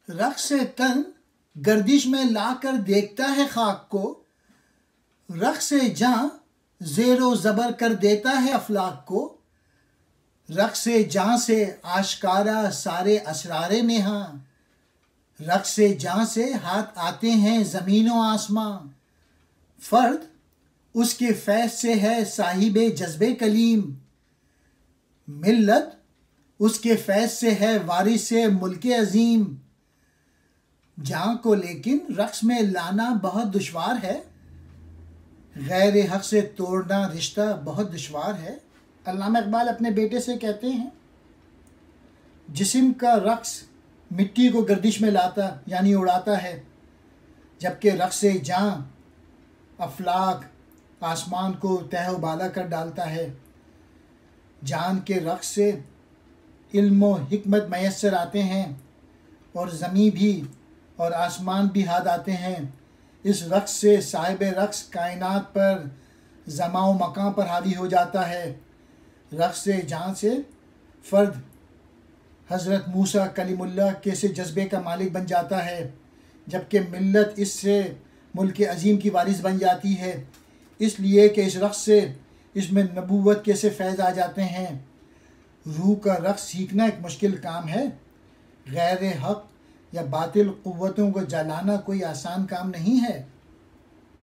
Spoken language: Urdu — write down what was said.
رقص تن گردش میں لا کر دیکھتا ہے خاک کو، رقص جاں زیر و زبر کر دیتا ہے افلاک کو، رقص جاں سے آشکارا سارے اسرار نہاں، رقص جاں سے ہاتھ آتے ہیں زمین و آسماں، فرد اس کے فیض سے ہے صاحب جذب کلیم، ملت اس کے فیض سے ہے وارث ملک عظیم، جاں کو لیکن رقص میں لانا بہت دشوار ہے، غیر حق سے توڑنا رشتہ بہت دشوار ہے۔ علامہ اقبال اپنے بیٹے سے کہتے ہیں، جسم کا رقص مٹی کو گردش میں لاتا یعنی اڑاتا ہے، جبکہ رقص جاں افلاک آسمان کو تہ و بالا کر ڈالتا ہے۔ جان کے رقص سے علم و حکمت میسر آتے ہیں اور زمین بھی اور آسمان بھی ہاتھ آتے ہیں۔ اس رقص سے صاحب رقص کائنات پر زمان و مکان پر حاوی ہو جاتا ہے۔ رقص جان سے فرد حضرت موسیٰ کلیم اللہ کے سے جذبے کا مالک بن جاتا ہے، جبکہ ملت اس سے ملک عظیم کی وارث بن جاتی ہے، اس لیے کہ اس رقص سے اس میں نبوت کے سے فیض آ جاتے ہیں۔ روح کا رقص سیکھنا ایک مشکل کام ہے، غیر حق یا باطل قوتوں کو جلانا کوئی آسان کام نہیں ہے۔